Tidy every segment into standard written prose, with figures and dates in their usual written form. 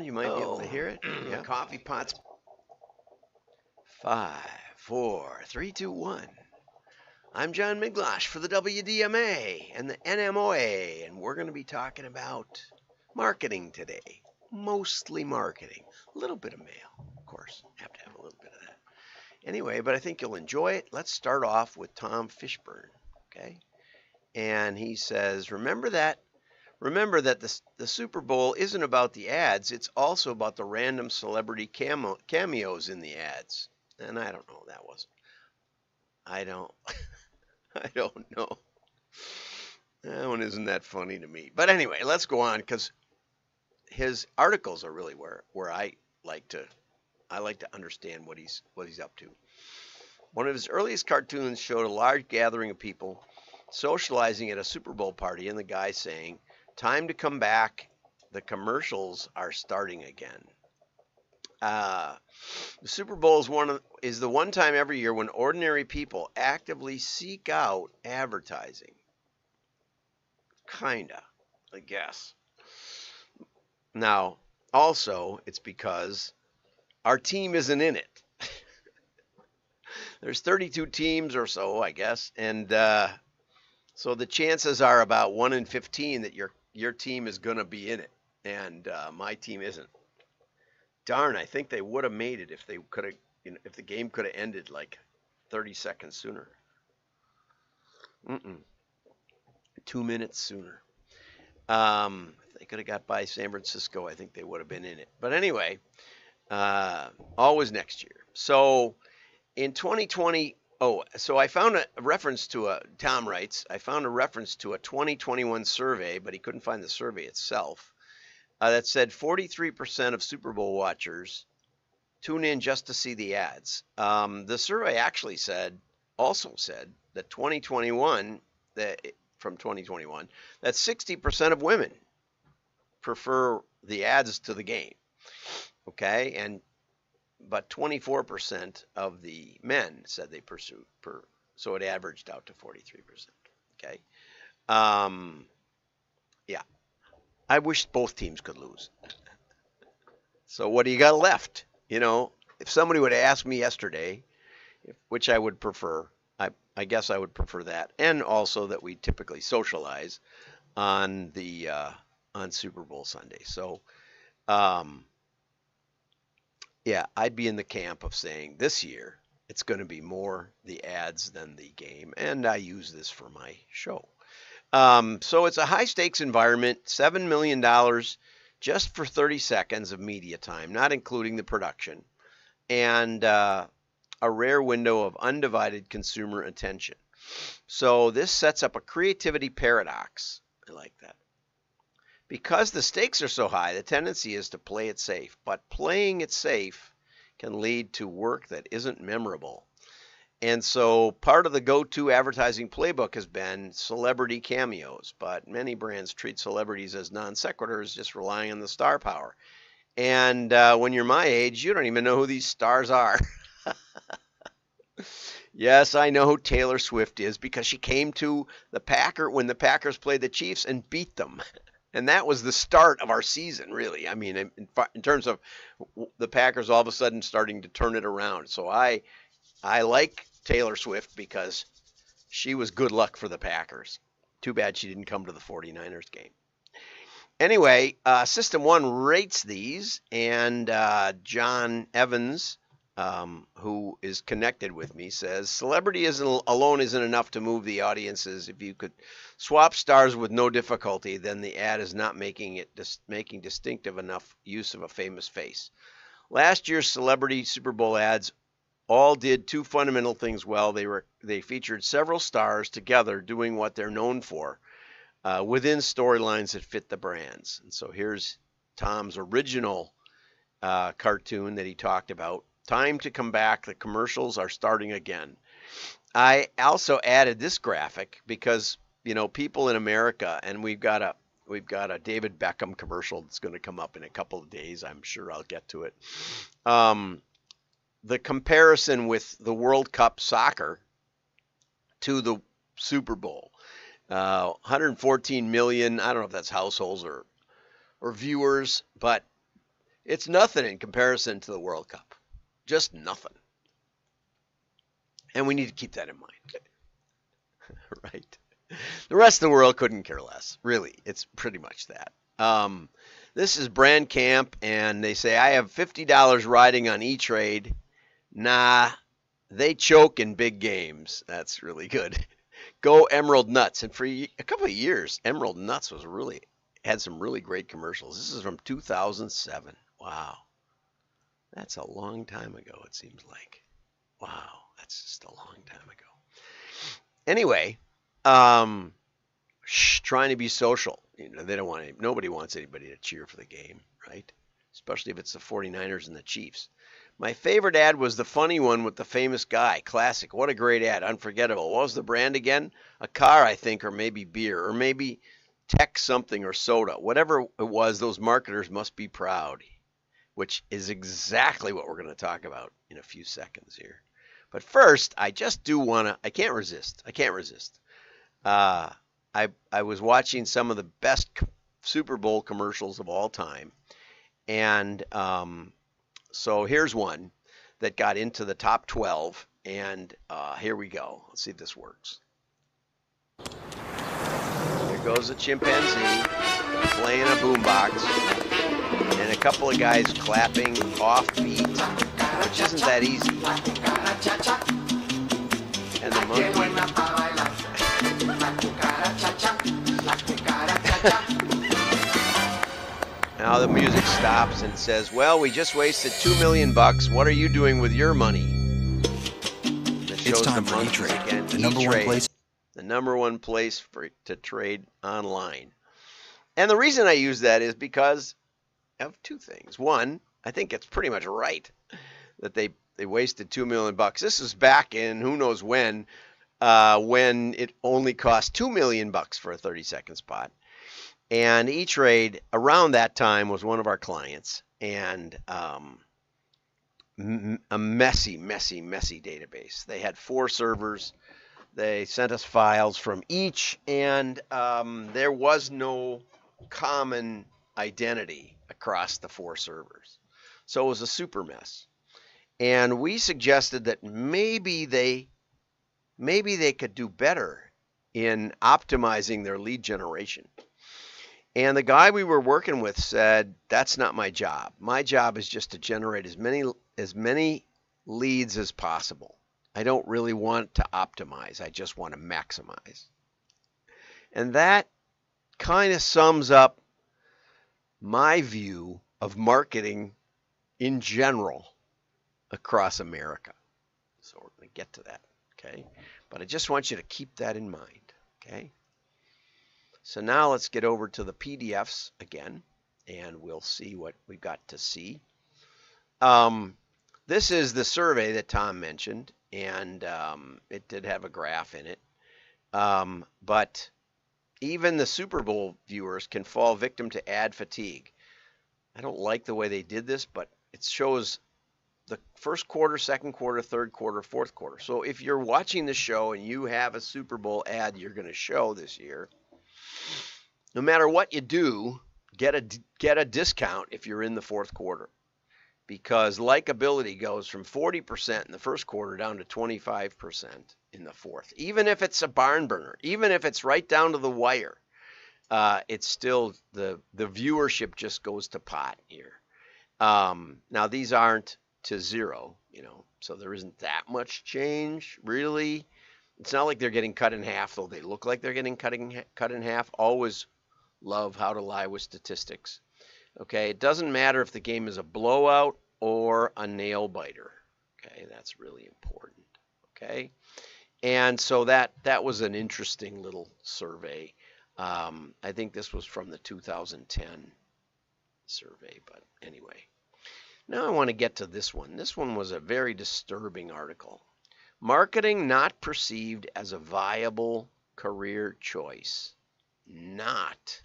You might be able to Oh, hear it. the Yeah. coffee pot's 5, 4, 3, 2, 1. I'm John Miglash for the WDMA and the NMOA, and we're going to be talking about marketing today. Mostly marketing. A little bit of mail, of course. Have to have a little bit of that. Anyway, but I think you'll enjoy it. Let's start off with Tom Fishburne. Okay. And he says, Remember that the Super Bowl isn't about the ads, it's also about the random celebrity cameos in the ads. And I don't know, that wasn't. I don't I don't know. That one isn't that funny to me. But anyway, let's go on cuz his articles are really where like to I like to understand what he's up to. One of his earliest cartoons showed a large gathering of people socializing at a Super Bowl party and the guy saying, "Time to come back. The commercials are starting again." Uh, the Super Bowl is the one time every year when ordinary people actively seek out advertising. Kinda, I guess. Now, also, it's because our team isn't in it. There's 32 teams or so, I guess, and so the chances are about 1 in 15 that your team is going to be in it, and my team isn't. Darn, I think they would have made it if they could have, if the game could have ended like 30 seconds sooner. Mm-mm. 2 minutes sooner. If they could have got by San Francisco, I think they would have been in it. But anyway, always next year. So in 2020, so I found a reference to Tom writes, I found a reference to a 2021 survey, but he couldn't find the survey itself, that said 43% of Super Bowl watchers tune in just to see the ads. The survey actually also said that 2021, from 2021, that 60% of women prefer the ads to the game. Okay, but 24% of the men said they pursued so it averaged out to 43%. Okay, yeah, I wish both teams could lose. So what do you got left? If somebody would have asked me yesterday, which I would prefer, I guess I would prefer that, and also that we typically socialize on the on Super Bowl Sunday. So, um, yeah, I'd be in the camp of saying this year it's going to be more the ads than the game, and I use this for my show. So it's a high stakes environment, $7 million just for 30 seconds of media time, not including the production, and a rare window of undivided consumer attention. So this sets up a creativity paradox. I like that. Because the stakes are so high, the tendency is to play it safe. But playing it safe can lead to work that isn't memorable. And so part of the go-to advertising playbook has been celebrity cameos, but many brands treat celebrities as non sequiturs, just relying on the star power. And when you're my age, you don't even know who these stars are. Yes, I know who Taylor Swift is because she came to when the Packers played the Chiefs and beat them. And that was the start of our season, really. I mean, in terms of the Packers all of a sudden starting to turn it around. So I like Taylor Swift because she was good luck for the Packers. Too bad she didn't come to the 49ers game. Anyway, System 1 rates these, and John Evans, who is connected with me, says celebrity alone isn't enough to move the audiences. If you could swap stars with no difficulty, then the ad is not making distinctive enough use of a famous face. Last year's celebrity Super Bowl ads all did two fundamental things well. They featured several stars together doing what they're known for within storylines that fit the brands. And so here's Tom's original cartoon that he talked about. Time to come back. The commercials are starting again. I also added this graphic because people in America, and we've got a David Beckham commercial that's going to come up in a couple of days. I'm sure I'll get to it. The comparison with the World Cup soccer to the Super Bowl. 114 million. I don't know if that's households or viewers, but It's nothing in comparison to the World Cup. Just nothing. And we need to keep that in mind. Right? The rest of the world couldn't care less. Really, it's pretty much that. This is Brand Camp, and they say, I have $50 riding on E-Trade. Nah, they choke in big games. That's really good. Go Emerald Nuts. And for a couple of years, Emerald Nuts had some really great commercials. This is from 2007. Wow. That's a long time ago, it seems like. Wow, that's just a long time ago. Anyway, trying to be social. They don't want nobody wants anybody to cheer for the game, right? Especially if it's the 49ers and the Chiefs. My favorite ad was the funny one with the famous guy. Classic. What a great ad. Unforgettable. What was the brand again? A car, I think, or maybe beer, or maybe Tech something or soda. Whatever it was, those marketers must be proud, which is exactly what we're going to talk about in a few seconds here. But first, I just do want to, I can't resist. I was watching some of the best Super Bowl commercials of all time. And so here's one that got into the top 12. And here we go. Let's see if this works. Here goes a chimpanzee playing a boombox. And a couple of guys clapping offbeat, which isn't that easy. And the monkey. Now the music stops and says, well, we just wasted $2 million. What are you doing with your money? It's time for E-Trade, again. the number one place. The number one place to trade online. And the reason I use that is because of two things. One, I think it's pretty much right that they wasted $2 million. This is back in who knows when it only cost $2 million for a 30-second spot. And E-Trade around that time was one of our clients, and a messy database. They had 4 servers. They sent us files from each, and there was no common identity across the 4 servers. So it was a super mess. And we suggested that maybe they could do better in optimizing their lead generation. And the guy we were working with said, that's not my job. My job is just to generate as many leads as possible. I don't really want to optimize. I just want to maximize. And that kind of sums up my view of marketing in general across America. So we're going to get to that, okay? But I just want you to keep that in mind, okay? So now let's get over to the PDFs again, and we'll see what we got to see. This is the survey that Tom mentioned, and it did have a graph in it. But even the Super Bowl viewers can fall victim to ad fatigue. I don't like the way they did this, but it shows the first quarter, second quarter, third quarter, fourth quarter. So if you're watching the show and you have a Super Bowl ad you're going to show this year, no matter what you do, get a discount if you're in the fourth quarter, because likability goes from 40% in the first quarter down to 25% in the fourth. Even if it's a barn burner, even if it's right down to the wire, it's still the viewership just goes to pot here. Now these aren't to zero, so there isn't that much change really. It's not like they're getting cut in half, though they look like they're getting cut in half. Always love how to lie with statistics. Okay, it doesn't matter if the game is a blowout or a nail biter. Okay, that's really important. Okay, and so that was an interesting little survey. I think this was from the 2010 survey, but anyway. Now I want to get to this one. This one was a very disturbing article. Marketing not perceived as a viable career choice. Not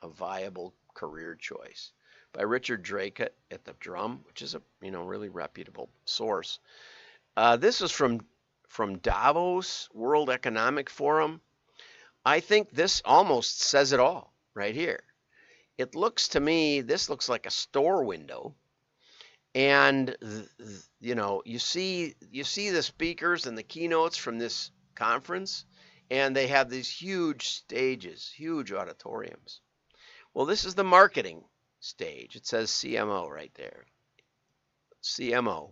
a viable career choice. By Richard Drake at the Drum, which is a really reputable source. This is from Davos World Economic Forum. I think this almost says it all right here. it looks to me, this looks like a store window. And you know, you see the speakers and the keynotes from this conference, and they have these huge stages, huge auditoriums. Well, this is the marketing stage. It says CMO right there. CMO.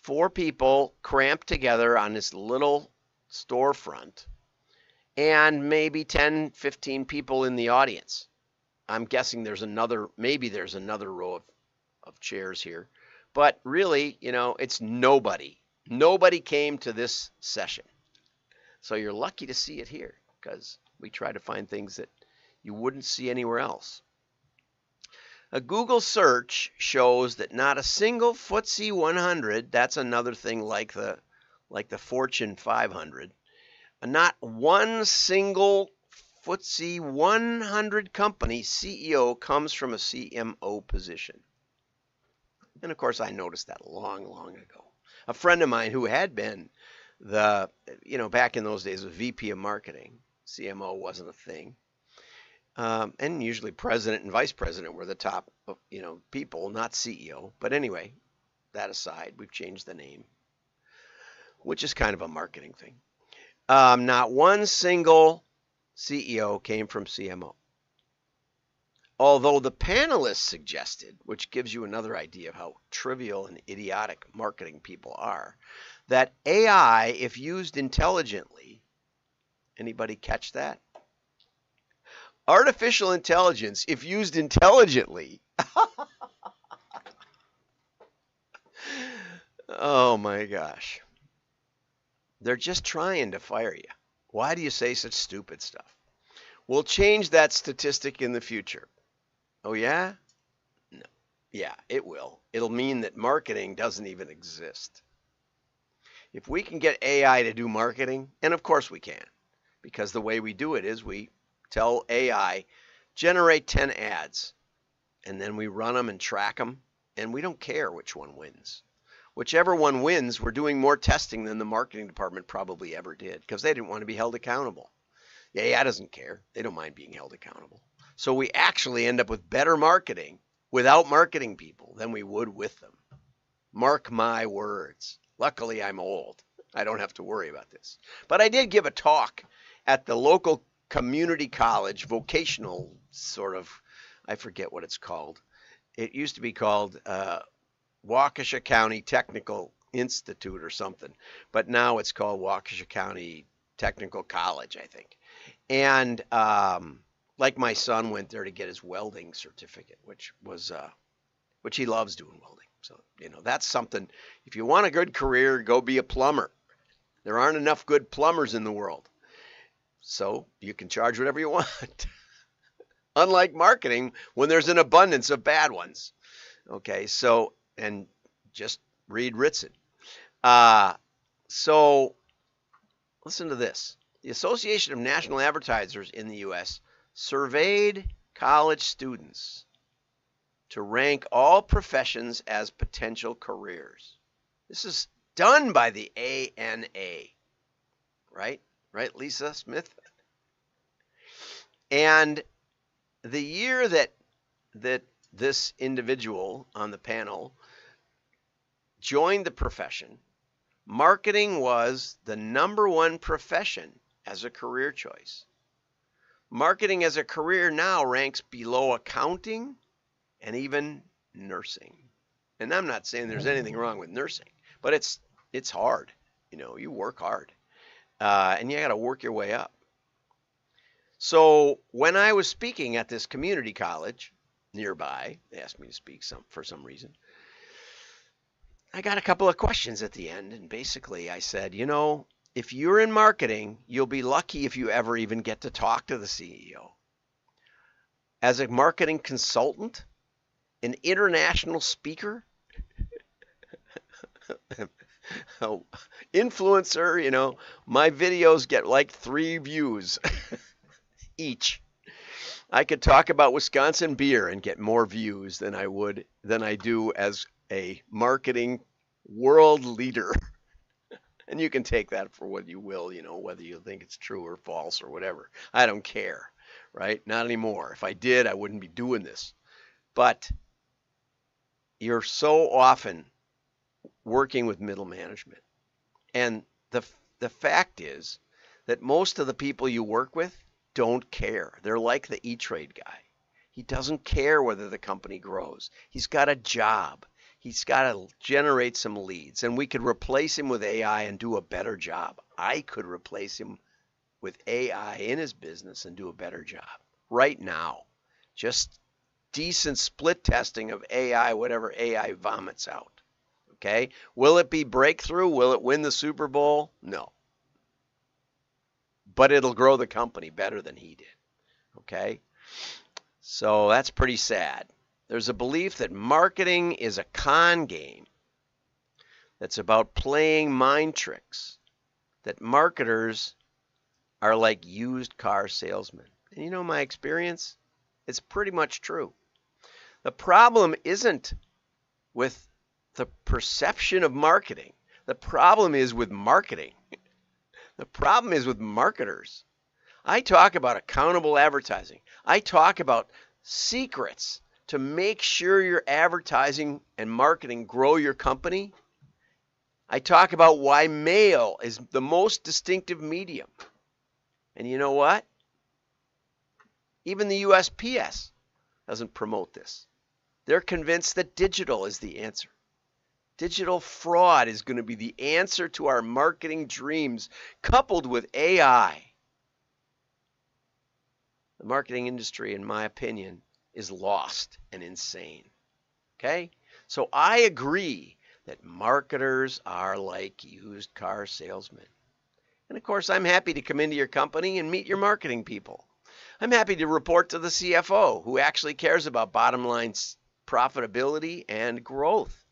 4 people cramped together on this little storefront, and maybe 10, 15 people in the audience. I'm guessing maybe there's another row of chairs here. But really, you know, it's nobody. Nobody came to this session. So you're lucky to see it here, because we try to find things that you wouldn't see anywhere else. A Google search shows that not a single FTSE 100, that's another thing like the Fortune 500, not one single FTSE 100 company CEO comes from a CMO position. And of course, I noticed that long, long ago. A friend of mine who had been back in those days, was VP of marketing. CMO wasn't a thing. And usually president and vice president were the top, people, not CEO. But anyway, that aside, we've changed the name, which is kind of a marketing thing. Not one single CEO came from CMO. Although the panelists suggested, which gives you another idea of how trivial and idiotic marketing people are, that AI, if used intelligently, anybody catch that? Artificial intelligence, if used intelligently, oh my gosh, they're just trying to fire you. Why do you say such stupid stuff? We'll change that statistic in the future. Oh yeah? No. Yeah, it will. It'll mean that marketing doesn't even exist. If we can get AI to do marketing, and of course we can, because the way we do it is we tell AI, generate 10 ads, and then we run them and track them, and we don't care which one wins. Whichever one wins, we're doing more testing than the marketing department probably ever did, because they didn't want to be held accountable. The AI doesn't care. They don't mind being held accountable. So we actually end up with better marketing without marketing people than we would with them. Mark my words. Luckily, I'm old. I don't have to worry about this. But I did give a talk at the local community college, vocational sort of, I forget what it's called. It used to be called Waukesha County Technical Institute or something. But now it's called Waukesha County Technical College, I think. And like my son went there to get his welding certificate, which he loves doing welding. So, that's something. If you want a good career, go be a plumber. There aren't enough good plumbers in the world. So you can charge whatever you want. Unlike marketing, when there's an abundance of bad ones. Okay, so, and just read Ritson. So listen to this. The Association of National Advertisers in the U.S. surveyed college students to rank all professions as potential careers. This is done by the ANA, right? Right, Lisa Smith? And the year that this individual on the panel joined the profession, marketing was the #1 profession as a career choice. Marketing as a career now ranks below accounting and even nursing. And I'm not saying there's anything wrong with nursing, but it's hard. You work hard, and you got to work your way up. So when I was speaking at this community college nearby, they asked me to speak for some reason. I got a couple of questions at the end, and basically I said, if you're in marketing, you'll be lucky if you ever even get to talk to the CEO. As a marketing consultant, an international speaker, influencer, my videos get like 3 views each. I could talk about Wisconsin beer and get more views than I do as a marketing world leader. And you can take that for what you will, whether you think it's true or false or whatever. I don't care, right? Not anymore. If I did, I wouldn't be doing this. But you're so often working with middle management. And the fact is that most of the people you work with don't care. They're like the E-Trade guy. He doesn't care whether the company grows. He's got a job. He's got to generate some leads. And we could replace him with AI and do a better job. I could replace him with AI in his business and do a better job right now. Just decent split testing of AI, whatever AI vomits out. Okay? Will it be breakthrough? Will it win the Super Bowl? No. But it'll grow the company better than he did. Okay? So that's pretty sad. There's a belief that marketing is a con game that's about playing mind tricks, that marketers are like used car salesmen. And you know my experience? It's pretty much true. The problem isn't with the perception of marketing. The problem is with marketing. The problem is with marketers. I talk about accountable advertising. I talk about secrets to make sure your advertising and marketing grow your company. I talk about why mail is the most distinctive medium. And you know what? Even the USPS doesn't promote this. They're convinced that digital is the answer. Digital fraud is going to be the answer to our marketing dreams, coupled with AI. The marketing industry, in my opinion, is lost and insane. Okay? So I agree that marketers are like used car salesmen. And of course, I'm happy to come into your company and meet your marketing people. I'm happy to report to the CFO, who actually cares about bottom line profitability and growth,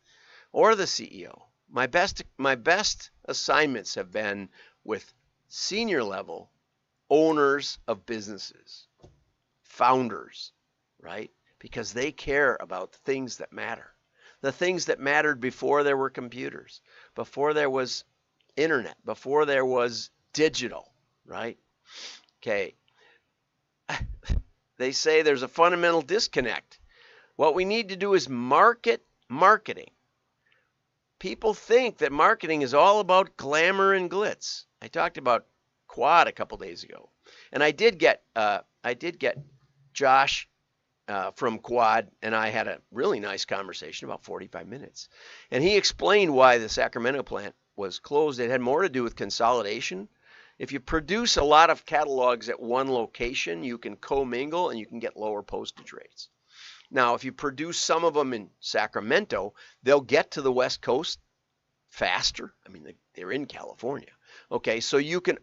or the CEO. My best assignments have been with senior level owners of businesses, founders, right? Because they care about things that matter. The things that mattered before there were computers, before there was internet, before there was digital, right? Okay. They say there's a fundamental disconnect. What we need to do is marketing. People think that marketing is all about glamour and glitz. I talked about Quad a couple days ago, and I did get Josh from Quad, and I had a really nice conversation, about 45 minutes, and he explained why the Sacramento plant was closed. It had more to do with consolidation. If you produce a lot of catalogs at one location, you can commingle and you can get lower postage rates. Now, if you produce some of them in Sacramento, they'll get to the West Coast faster. I mean, they're in California. Okay, so you can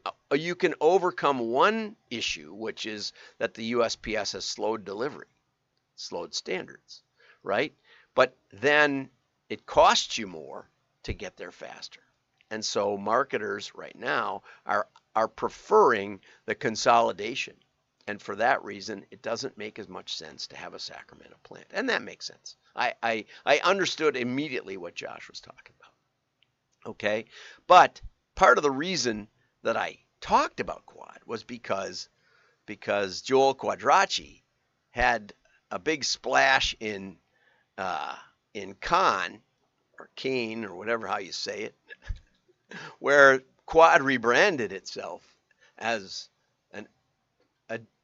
overcome one issue, which is that the USPS has slowed delivery, slowed standards, right? But then it costs you more to get there faster. And so marketers right now are preferring the consolidation. And for that reason, it doesn't make as much sense to have a Sacramento plant. And that makes sense. I understood immediately what Josh was talking about. Okay? But part of the reason that I talked about Quad was because Joel Quadracci had a big splash in Cannes, or Kane, or whatever how you say it, where Quad rebranded itself as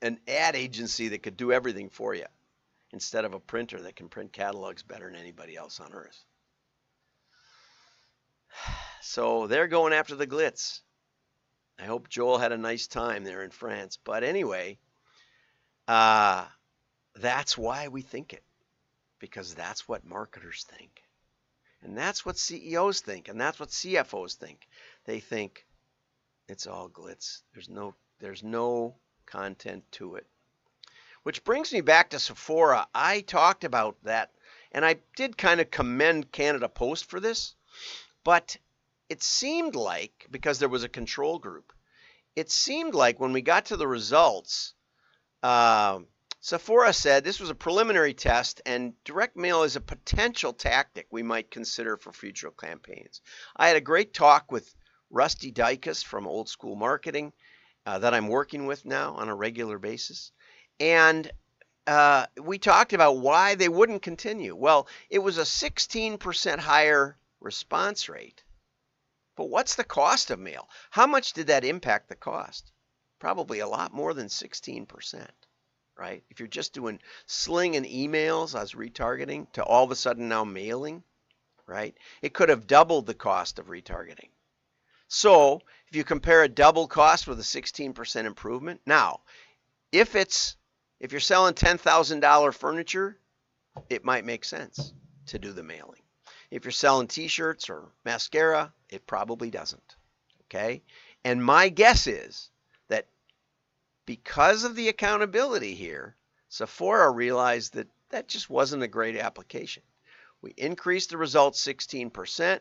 an ad agency that could do everything for you, instead of a printer that can print catalogs better than anybody else on earth. So they're going after the glitz. I hope Joel had a nice time there in France. But anyway, that's why we think it, because that's what marketers think. And that's what CEOs think, and that's what CFOs think. They think it's all glitz. There's no content to it. Which brings me back to Sephora. I talked about that, and I did kind of commend Canada Post for this, but it seemed like, because there was a control group, it seemed like when we got to the results, Sephora said this was a preliminary test and direct mail is a potential tactic we might consider for future campaigns. I had a great talk with Rusty Dykus from Old School Marketing that I'm working with now on a regular basis. And we talked about why they wouldn't continue. Well, it was a 16% higher response rate. But what's the cost of mail? How much did that impact the cost? Probably a lot more than 16%, right? If you're just doing sling and emails as retargeting to all of a sudden now mailing, right? It could have doubled the cost of retargeting. So if you compare a double cost with a 16% improvement, now, if you're selling $10,000 furniture, it might make sense to do the mailing. If you're selling t-shirts or mascara, it probably doesn't. Okay? And my guess is that because of the accountability here, Sephora realized that that just wasn't a great application. We increased the results 16%,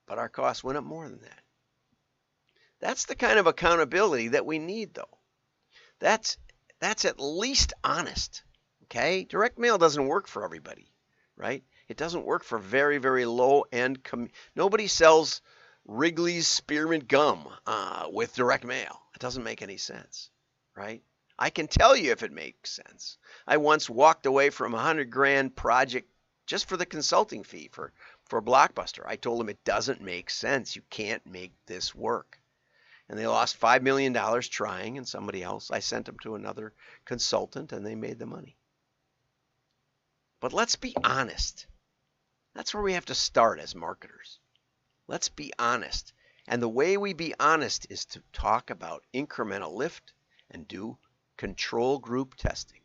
but our costs went up more than that. That's the kind of accountability that we need, though. That's at least honest. Okay? Direct mail doesn't work for everybody, right? It doesn't work for very, very low-end. Nobody sells Wrigley's Spearmint Gum with direct mail. It doesn't make any sense, right? I can tell you if it makes sense. I once walked away from a $100,000 project just for the consulting fee for Blockbuster. I told them it doesn't make sense. You can't make this work. And they lost $5 million trying, and somebody else, I sent them to another consultant, and they made the money. But let's be honest. That's where we have to start as marketers. Let's be honest. And the way we be honest is to talk about incremental lift and do control group testing.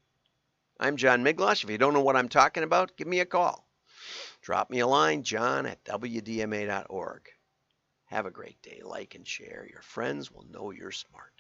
I'm John Miglosh. If you don't know what I'm talking about, give me a call. Drop me a line, john@wdma.org. Have a great day. Like and share. Your friends will know you're smart.